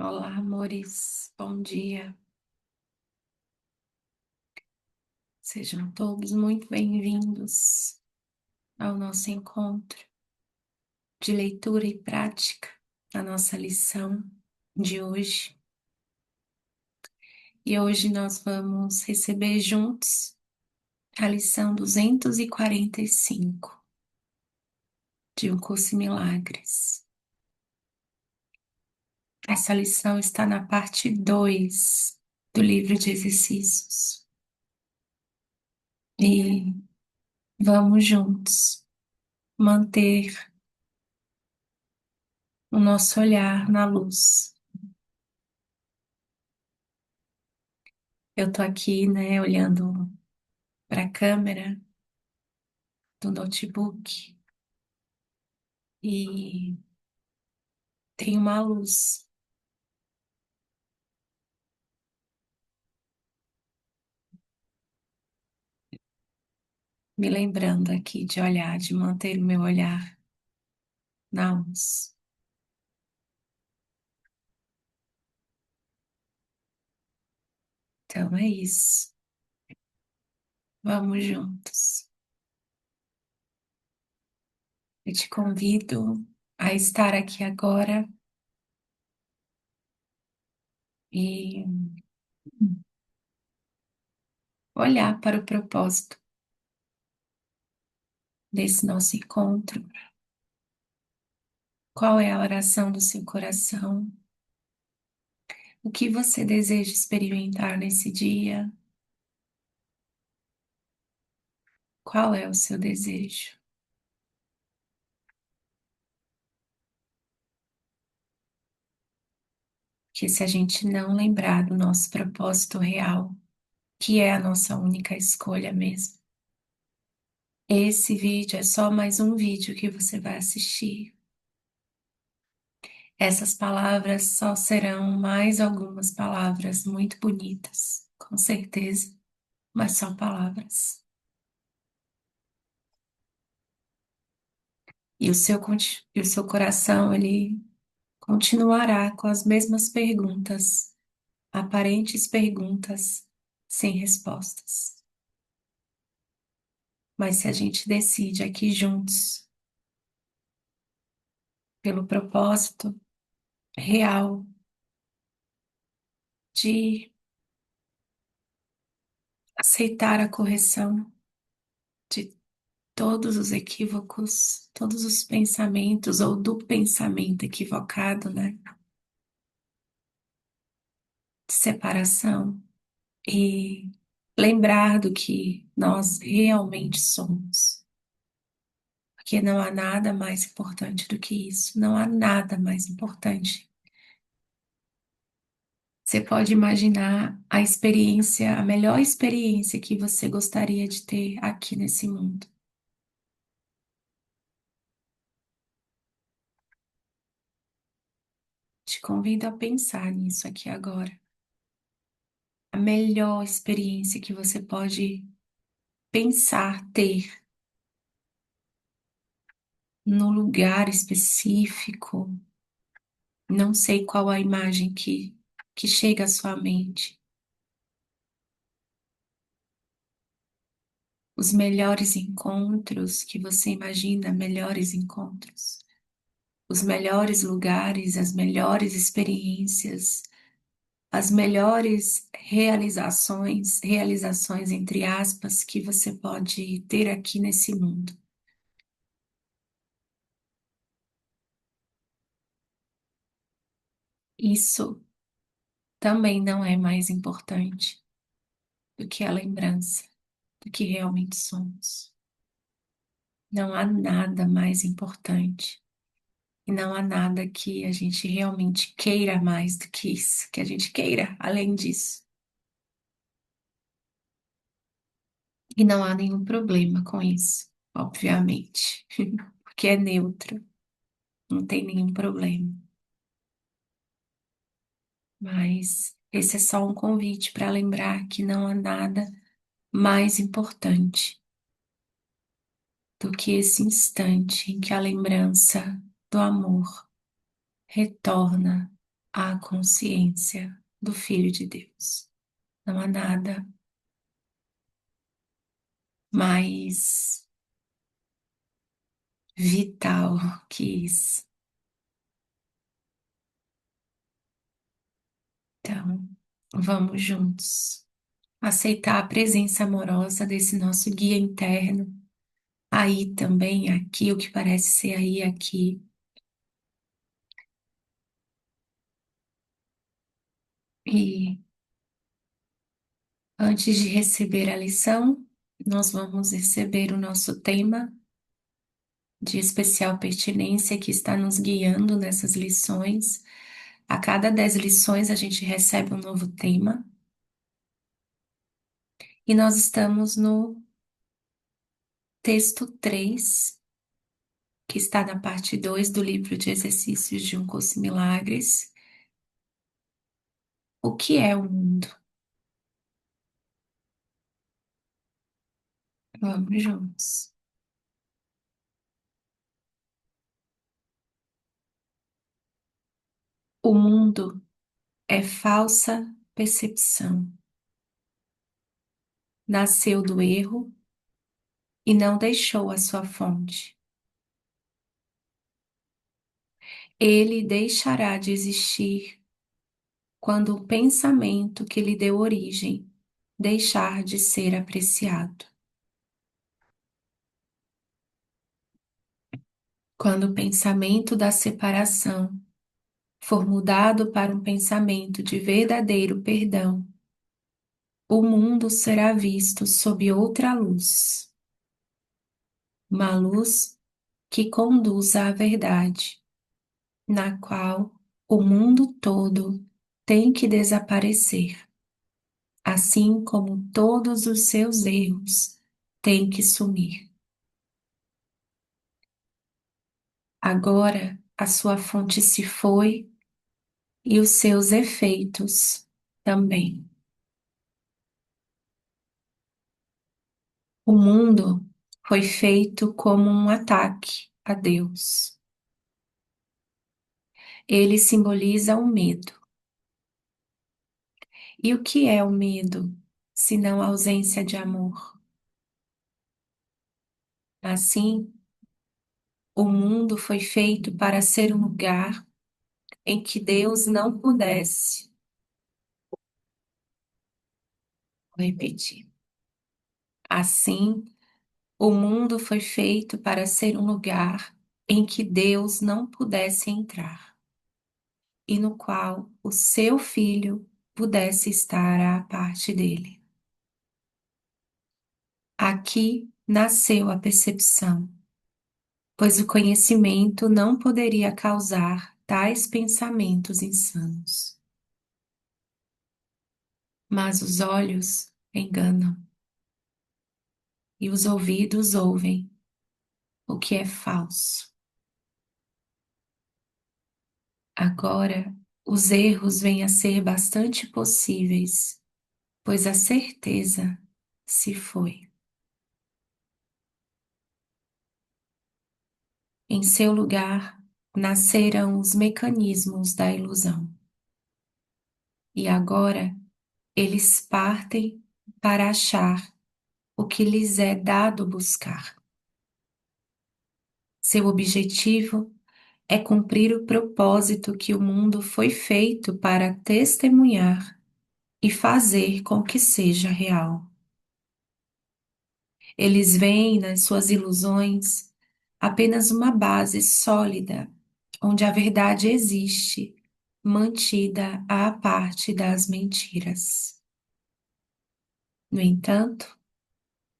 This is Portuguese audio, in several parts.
Olá, amores, bom dia. Sejam todos muito bem-vindos ao nosso encontro de leitura e prática da nossa lição de hoje. E hoje nós vamos receber juntos a lição 245 de Um Curso em Milagres. Essa lição está na parte 2 do livro de exercícios. E vamos juntos manter o nosso olhar na luz. Eu tô aqui, né, olhando para a câmera do notebook e tem uma luz me lembrando aqui de olhar, de manter o meu olhar na luz. Então é isso. Vamos juntos. Eu te convido a estar aqui agora e olhar para o propósito desse nosso encontro. Qual é a oração do seu coração? O que você deseja experimentar nesse dia? Qual é o seu desejo? Que se a gente não lembrar do nosso propósito real, que é a nossa única escolha mesmo, esse vídeo é só mais um vídeo que você vai assistir. Essas palavras só serão mais algumas palavras muito bonitas, com certeza, mas só palavras. E o seu coração, ele continuará com as mesmas perguntas, aparentes perguntas, sem respostas. Mas se a gente decide aqui juntos, pelo propósito real de aceitar a correção de todos os equívocos, todos os pensamentos ou do pensamento equivocado, né? De separação e lembrar do que nós realmente somos. Porque não há nada mais importante do que isso, não há nada mais importante. Você pode imaginar a experiência, a melhor experiência que você gostaria de ter aqui nesse mundo. Te convido a pensar nisso aqui agora. A melhor experiência que você pode pensar ter no lugar específico. Não sei qual a imagem que chega à sua mente. Os melhores encontros que você imagina, melhores encontros. Os melhores lugares, as melhores experiências, as melhores realizações, realizações entre aspas, que você pode ter aqui nesse mundo. Isso também não é mais importante do que a lembrança do que realmente somos. Não há nada mais importante e não há nada que a gente realmente queira mais do que isso, que a gente queira além disso. E não há nenhum problema com isso, obviamente, porque é neutro, não tem nenhum problema. Mas esse é só um convite para lembrar que não há nada mais importante do que esse instante em que a lembrança do amor retorna à consciência do Filho de Deus. Não há nada mais vital que isso. Então, vamos juntos aceitar a presença amorosa desse nosso guia interno, aí também, aqui, o que parece ser aí, aqui. E antes de receber a lição, nós vamos receber o nosso tema de especial pertinência que está nos guiando nessas lições. A cada 10 lições a gente recebe um novo tema. E nós estamos no texto 3, que está na parte 2 do livro de exercícios de Um Curso em Milagres. O que é o mundo? Vamos juntos. O mundo é falsa percepção. Nasceu do erro e não deixou a sua fonte. Ele deixará de existir quando o pensamento que lhe deu origem deixar de ser apreciado. Quando o pensamento da separação for mudado para um pensamento de verdadeiro perdão, o mundo será visto sob outra luz, uma luz que conduz à verdade, na qual o mundo todo tem que desaparecer, assim como todos os seus erros têm que sumir. Agora a sua fonte se foi e os seus efeitos também. O mundo foi feito como um ataque a Deus. Ele simboliza o medo. E o que é o medo, senão a ausência de amor? Assim, o mundo foi feito para ser um lugar em que Deus não pudesse. Vou repetir. Assim, o mundo foi feito para ser um lugar em que Deus não pudesse entrar e no qual o seu filho pudesse estar à parte dele. Aqui nasceu a percepção, pois o conhecimento não poderia causar tais pensamentos insanos. Mas os olhos enganam e os ouvidos ouvem o que é falso. Agora, os erros vêm a ser bastante possíveis, pois a certeza se foi. Em seu lugar, nasceram os mecanismos da ilusão. E agora, eles partem para achar o que lhes é dado buscar. Seu objetivo é cumprir o propósito que o mundo foi feito para testemunhar e fazer com que seja real. Eles veem nas suas ilusões apenas uma base sólida, onde a verdade existe, mantida à parte das mentiras. No entanto,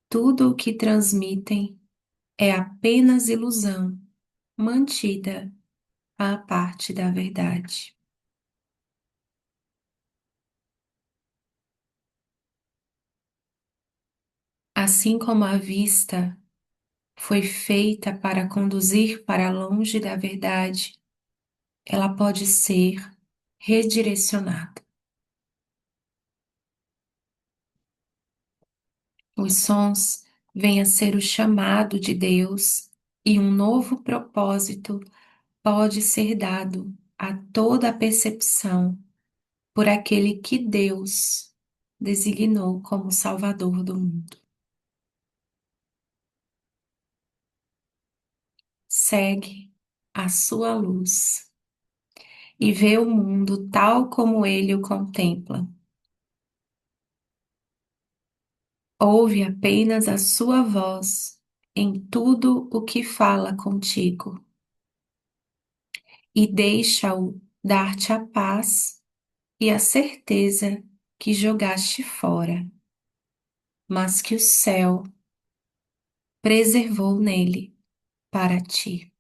tudo o que transmitem é apenas ilusão, mantida à parte da verdade. Assim como a vista foi feita para conduzir para longe da verdade, ela pode ser redirecionada. Os sons vêm a ser o chamado de Deus e um novo propósito pode ser dado a toda a percepção por aquele que Deus designou como Salvador do mundo. Segue a sua luz e vê o mundo tal como ele o contempla. Ouve apenas a sua voz em tudo o que fala contigo e deixa-o dar-te a paz e a certeza que jogaste fora, mas que o céu preservou nele para ti.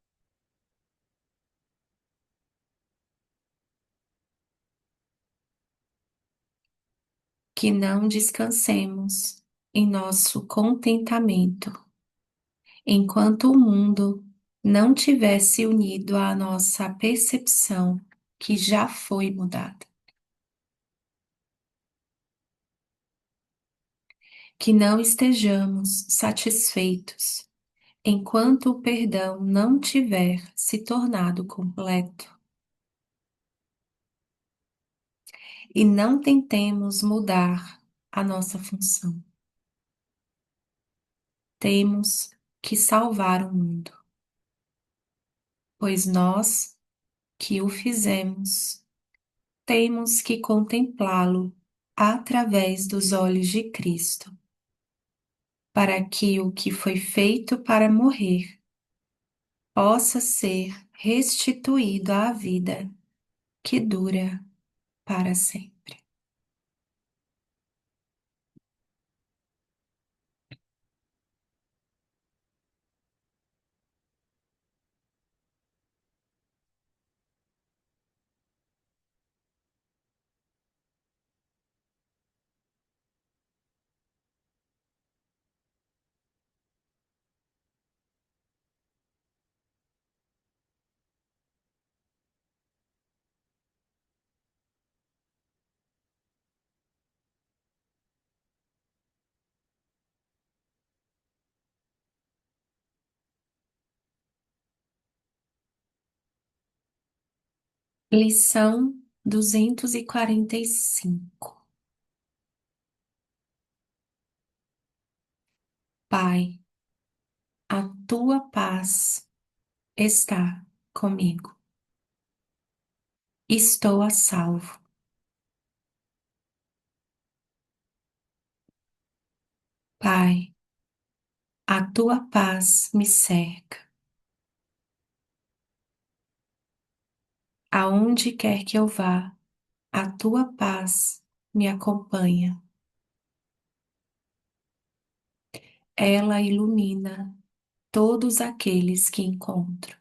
Que não descansemos em nosso contentamento, enquanto o mundo não tivesse unido à nossa percepção que já foi mudada. Que não estejamos satisfeitos enquanto o perdão não tiver se tornado completo. E não tentemos mudar a nossa função. Temos que salvar o mundo, pois nós que o fizemos, temos que contemplá-lo através dos olhos de Cristo, para que o que foi feito para morrer possa ser restituído à vida que dura para sempre. Lição 245. Pai, a tua paz está comigo. Estou a salvo. Pai, a tua paz me cerca. Aonde quer que eu vá, a tua paz me acompanha. Ela ilumina todos aqueles que encontro.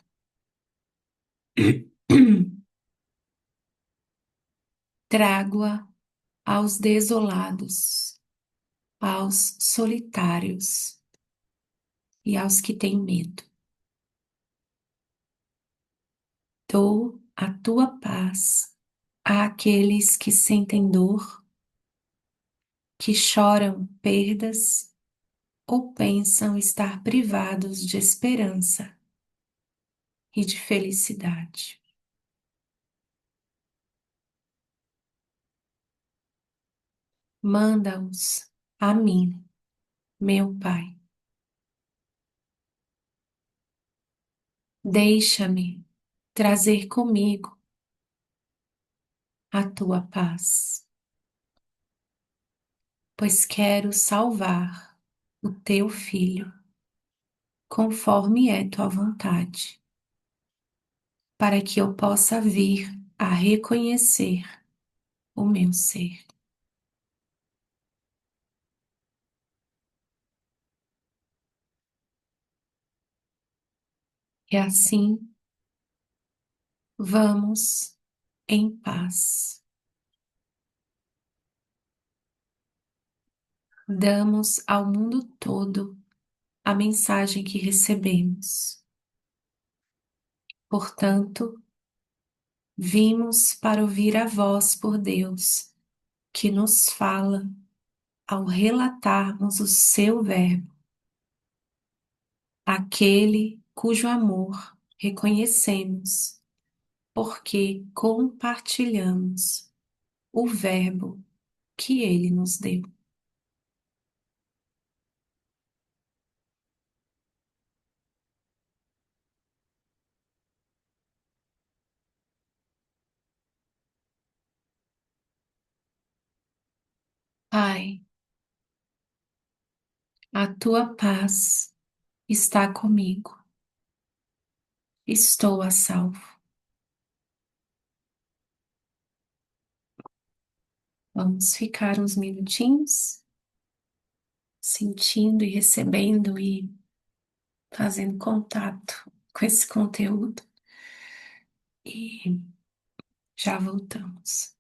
Trago-a aos desolados, aos solitários e aos que têm medo. Dou a tua paz àqueles que sentem dor, que choram perdas ou pensam estar privados de esperança e de felicidade. Manda-os a mim, meu Pai. Deixa-me trazer comigo a tua paz, pois quero salvar o teu filho, conforme é tua vontade, para que eu possa vir a reconhecer o meu ser. E assim vamos em paz. Damos ao mundo todo a mensagem que recebemos. Portanto, vimos para ouvir a voz por Deus, que nos fala ao relatarmos o seu verbo, aquele cujo amor reconhecemos porque compartilhamos o verbo que Ele nos deu. Pai, a tua paz está comigo. Estou a salvo. Vamos ficar uns minutinhos sentindo e recebendo e fazendo contato com esse conteúdo e já voltamos.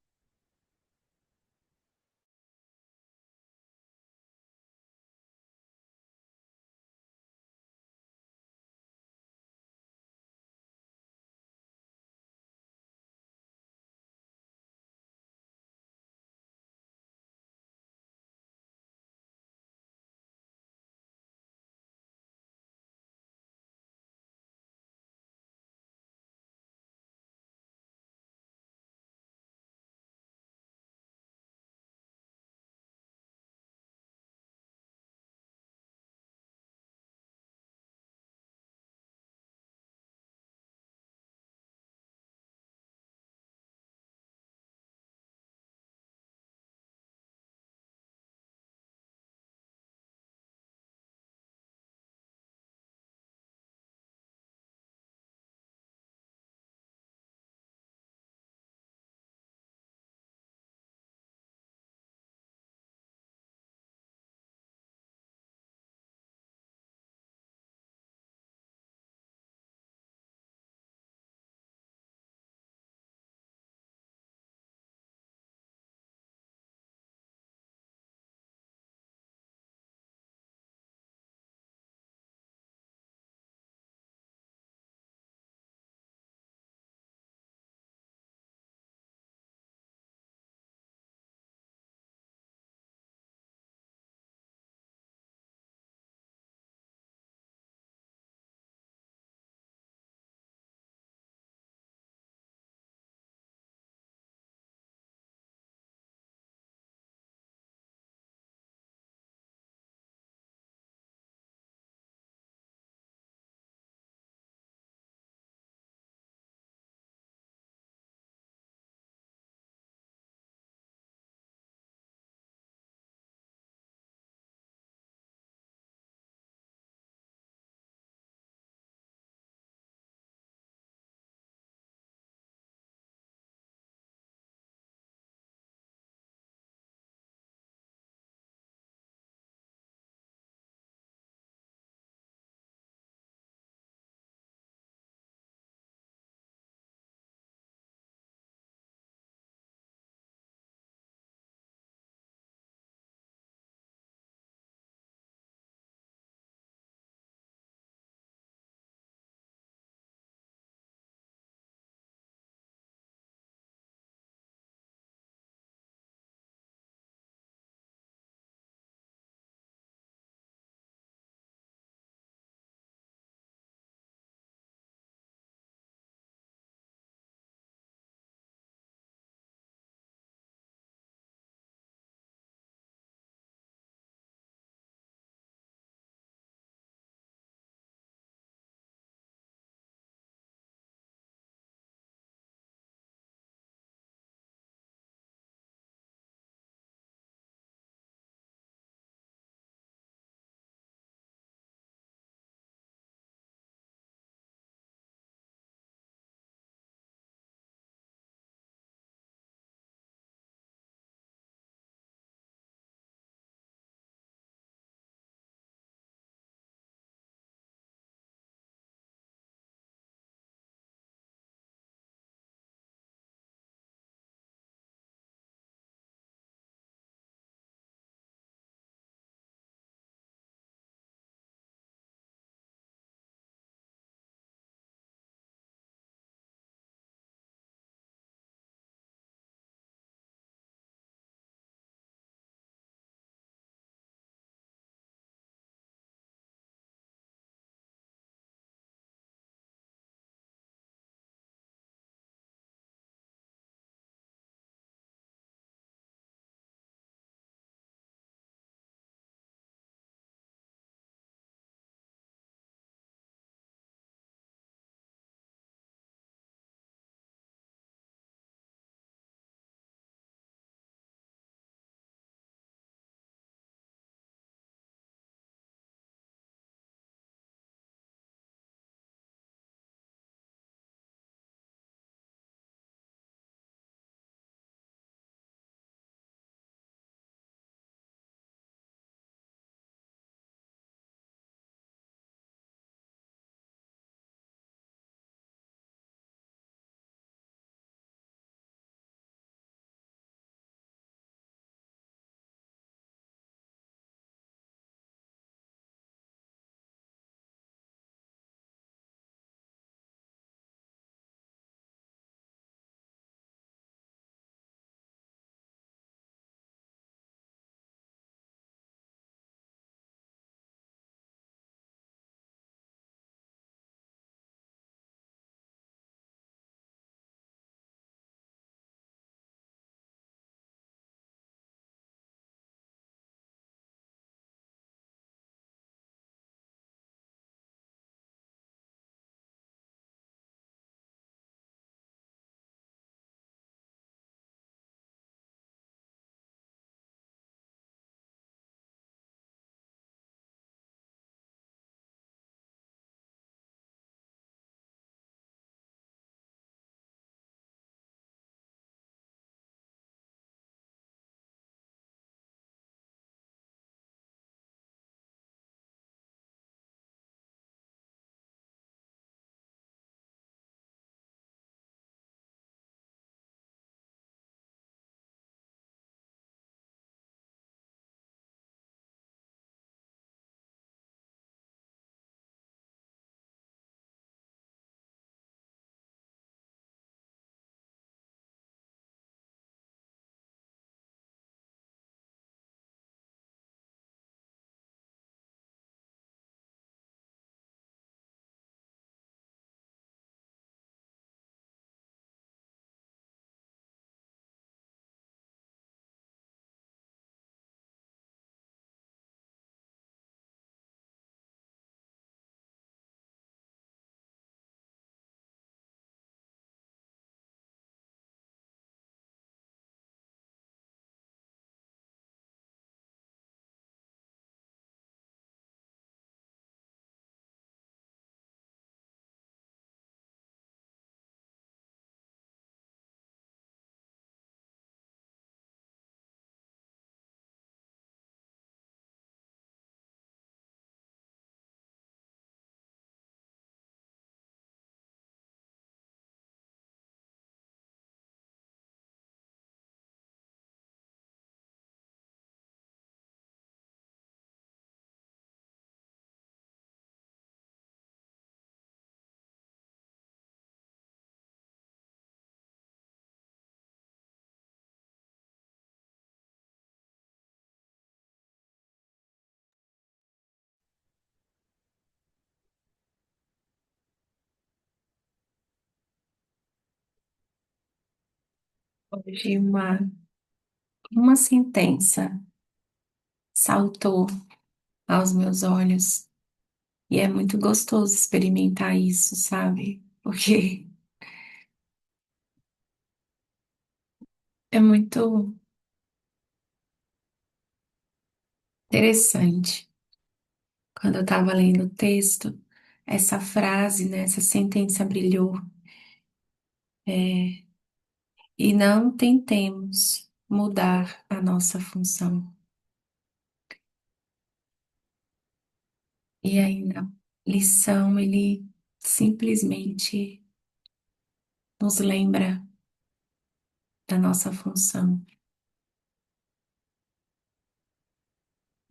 Hoje uma sentença saltou aos meus olhos e é muito gostoso experimentar isso, sabe? Porque é muito interessante. Quando eu estava lendo o texto, essa frase, né, essa sentença brilhou. É, e não tentemos mudar a nossa função. E aí, na lição, ele simplesmente nos lembra da nossa função.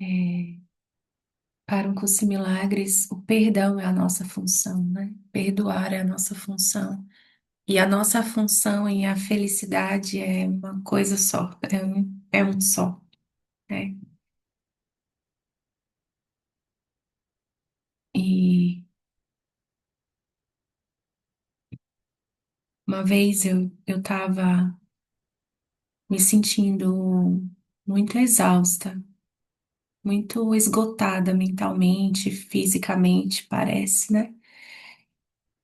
É, para um curso em milagres, o perdão é a nossa função, né? Perdoar é a nossa função. E a nossa função em a felicidade é uma coisa só, é um só, né? E uma vez eu estava me sentindo muito exausta, muito esgotada mentalmente, fisicamente, parece, né?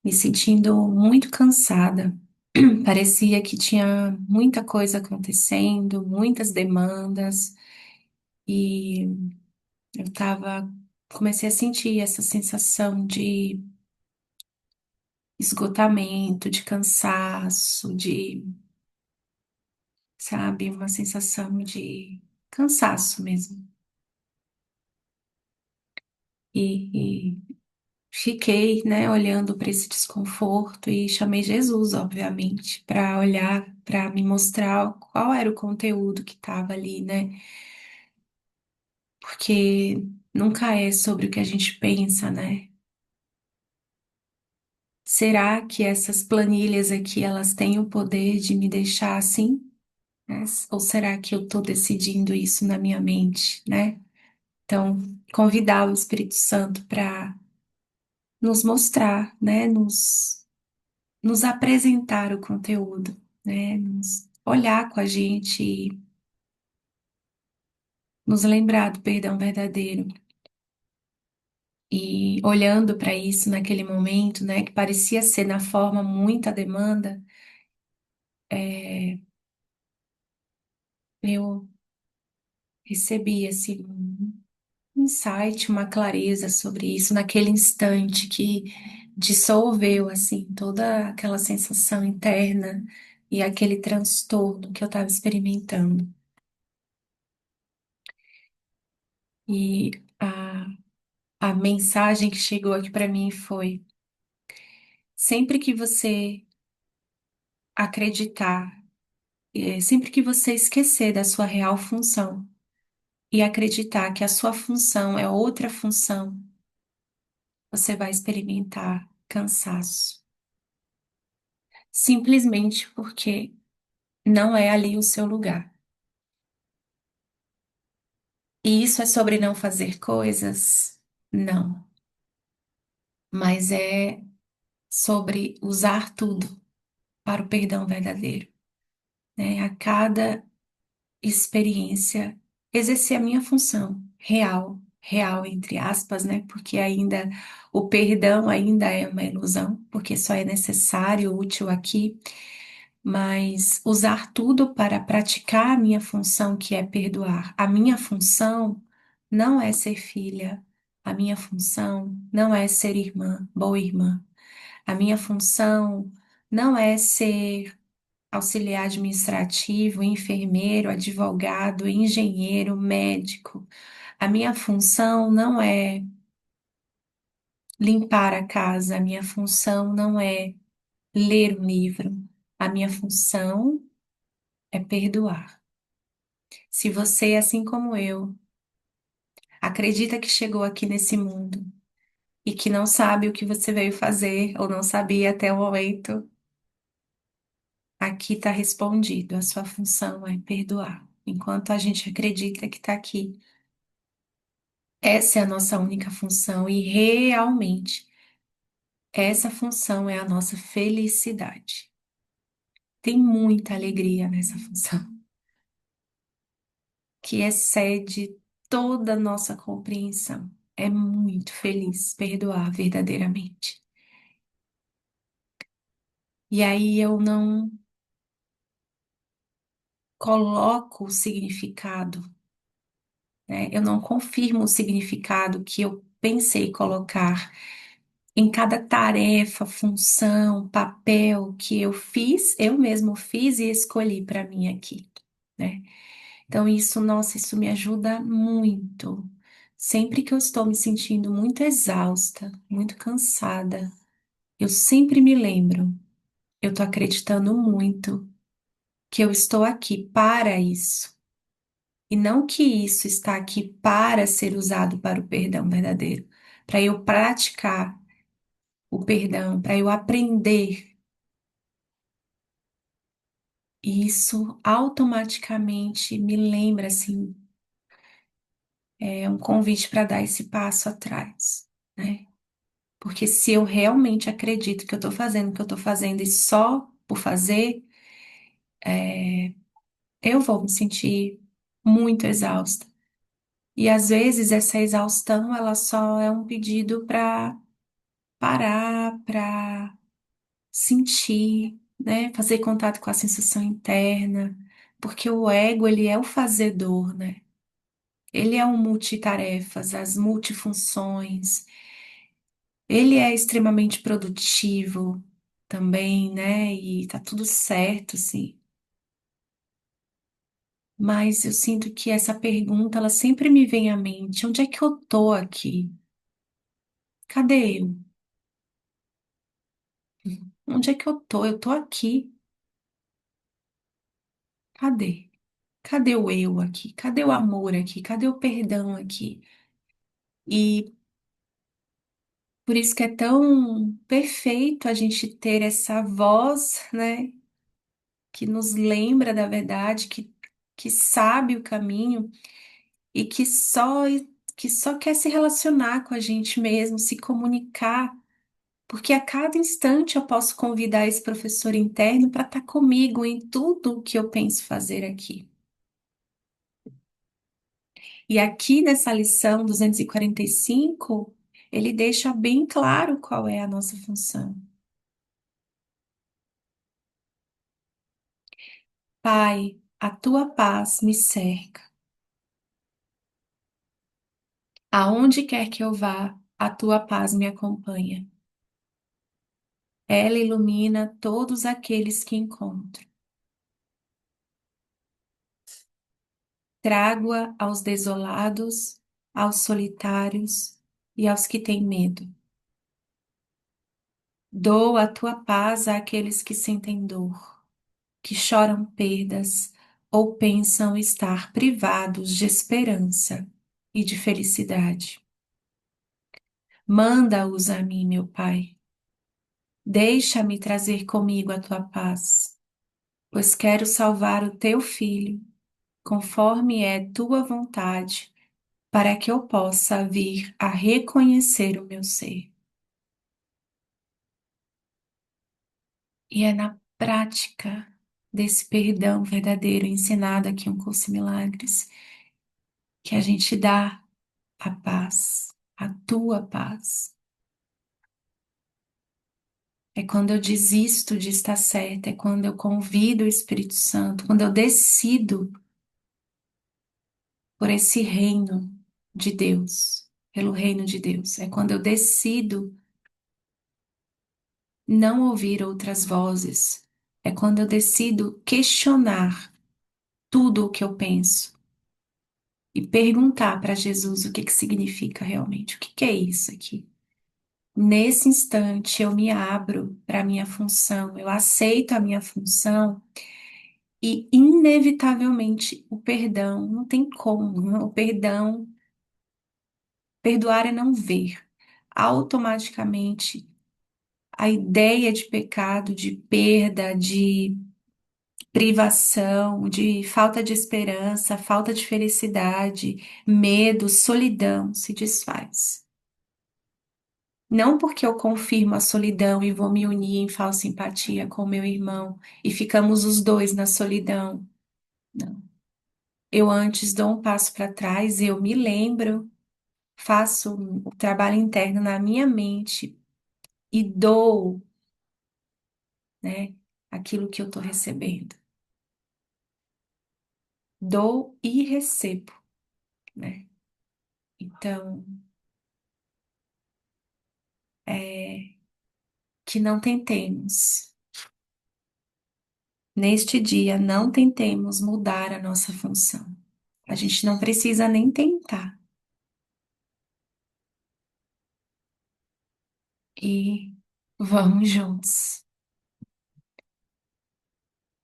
Me sentindo muito cansada. Parecia que tinha muita coisa acontecendo, muitas demandas, e eu tava, comecei a sentir essa sensação de esgotamento, de cansaço, sabe, uma sensação de cansaço mesmo. E fiquei, né, olhando para esse desconforto e chamei Jesus, obviamente, para olhar, para me mostrar qual era o conteúdo que estava ali, né? Porque nunca é sobre o que a gente pensa, né? Será que essas planilhas aqui, elas têm o poder de me deixar assim, né? Ou será que eu estou decidindo isso na minha mente, né? Então, convidar o Espírito Santo para nos mostrar, né? Nos apresentar o conteúdo, né? Nos olhar com a gente e nos lembrar do perdão verdadeiro. E olhando para isso naquele momento, né, que parecia ser na forma muita demanda, é, eu recebi assim um insight, uma clareza sobre isso naquele instante que dissolveu assim toda aquela sensação interna e aquele transtorno que eu estava experimentando. E a mensagem que chegou aqui para mim foi: sempre que você acreditar, sempre que você esquecer da sua real função e acreditar que a sua função é outra função, você vai experimentar cansaço. Simplesmente porque não é ali o seu lugar. E isso é sobre não fazer coisas? Não. Mas é sobre usar tudo para o perdão verdadeiro, né? A cada experiência, exercer a minha função real, real entre aspas, né? Porque ainda o perdão ainda é uma ilusão, porque só é necessário, útil aqui, mas usar tudo para praticar a minha função, que é perdoar. A minha função não é ser filha, a minha função não é ser irmã, boa irmã. A minha função não é ser auxiliar administrativo, enfermeiro, advogado, engenheiro, médico. A minha função não é limpar a casa, a minha função não é ler um livro. A minha função é perdoar. Se você, assim como eu, acredita que chegou aqui nesse mundo e que não sabe o que você veio fazer ou não sabia até o momento, aqui está respondido. A sua função é perdoar. Enquanto a gente acredita que está aqui, essa é a nossa única função e realmente essa função é a nossa felicidade. Tem muita alegria nessa função, que excede toda a nossa compreensão. É muito feliz perdoar verdadeiramente. E aí eu não coloco o significado, né? Eu não confirmo o significado que eu pensei colocar em cada tarefa, função, papel que eu fiz, eu mesmo fiz e escolhi para mim aqui, né? Então isso, nossa, isso me ajuda muito. Sempre que eu estou me sentindo muito exausta, muito cansada, eu sempre me lembro, eu estou acreditando muito que eu estou aqui para isso. E não que isso está aqui para ser usado para o perdão verdadeiro, para eu praticar o perdão, para eu aprender. E isso automaticamente me lembra, assim, é um convite para dar esse passo atrás, né? Porque se eu realmente acredito que eu estou fazendo o que eu estou fazendo e só por fazer, eu vou me sentir muito exausta. E às vezes essa exaustão, ela só é um pedido para parar, para sentir, né? Fazer contato com a sensação interna, porque o ego, ele é o fazedor, né? Ele é um multitarefas, as multifunções. Ele é extremamente produtivo também, né? E tá tudo certo, assim. Mas eu sinto que essa pergunta, ela sempre me vem à mente. Onde é que eu tô aqui? Cadê eu? Onde é que eu tô? Eu tô aqui. Cadê? Cadê o eu aqui? Cadê o amor aqui? Cadê o perdão aqui? E por isso que é tão perfeito a gente ter essa voz, né? Que nos lembra da verdade, que sabe o caminho e que só quer se relacionar com a gente mesmo, se comunicar, porque a cada instante eu posso convidar esse professor interno para estar comigo em tudo o que eu penso fazer aqui. E aqui nessa lição 245, ele deixa bem claro qual é a nossa função. Pai, a tua paz me cerca. Aonde quer que eu vá, a tua paz me acompanha. Ela ilumina todos aqueles que encontro. Trago-a aos desolados, aos solitários e aos que têm medo. Dou a tua paz àqueles que sentem dor, que choram perdas ou pensam estar privados de esperança e de felicidade. Manda-os a mim, meu Pai. Deixa-me trazer comigo a tua paz, pois quero salvar o teu filho, conforme é tua vontade, para que eu possa vir a reconhecer o meu ser. E é na prática desse perdão verdadeiro ensinado aqui em Um Curso em Milagres que a gente dá a paz, a tua paz. É quando eu desisto de estar certa, é quando eu convido o Espírito Santo, quando eu decido por esse reino de Deus, pelo reino de Deus. É quando eu decido não ouvir outras vozes. É quando eu decido questionar tudo o que eu penso e perguntar para Jesus o que que significa realmente, o que que é isso aqui. Nesse instante eu me abro para a minha função, eu aceito a minha função e inevitavelmente o perdão, não tem como, o perdão, perdoar é não ver. Automaticamente a ideia de pecado, de perda, de privação, de falta de esperança, falta de felicidade, medo, solidão se desfaz. Não porque eu confirmo a solidão e vou me unir em falsa empatia com meu irmão e ficamos os dois na solidão. Não. Eu antes dou um passo para trás, eu me lembro, faço o trabalho interno na minha mente e dou, né, aquilo que eu estou recebendo. Dou e recebo, né? Então, é, que não tentemos. Neste dia, não tentemos mudar a nossa função. A gente não precisa nem tentar. E vamos juntos,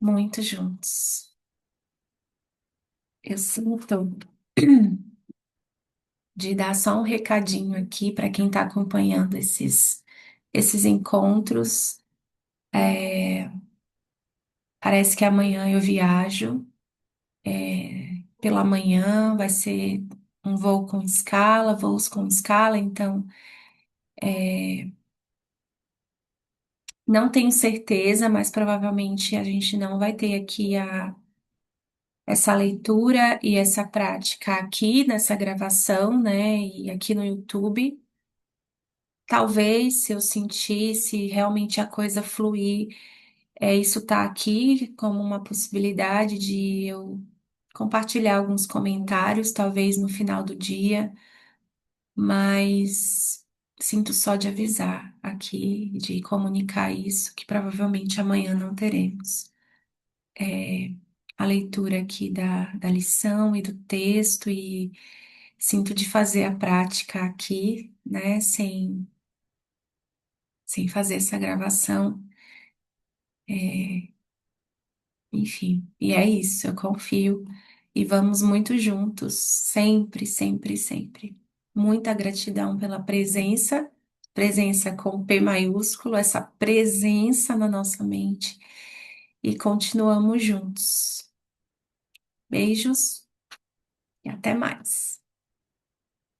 muito juntos. Eu sinto de dar só um recadinho aqui para quem está acompanhando esses encontros. É, parece que amanhã eu viajo. Pela manhã vai ser um voo com escala, voos com escala, então não tenho certeza, mas provavelmente a gente não vai ter aqui essa leitura e essa prática aqui nessa gravação, né? E aqui no YouTube. Talvez, se eu sentir, se realmente a coisa fluir, isso tá aqui como uma possibilidade de eu compartilhar alguns comentários, talvez no final do dia, mas sinto só de avisar aqui, de comunicar isso, que provavelmente amanhã não teremos. É, a leitura aqui da lição e do texto, e sinto de fazer a prática aqui, né, sem fazer essa gravação. É, enfim, e é isso, eu confio e vamos muito juntos, sempre, sempre, sempre. Muita gratidão pela presença, presença com P maiúsculo, essa presença na nossa mente e continuamos juntos. Beijos e até mais.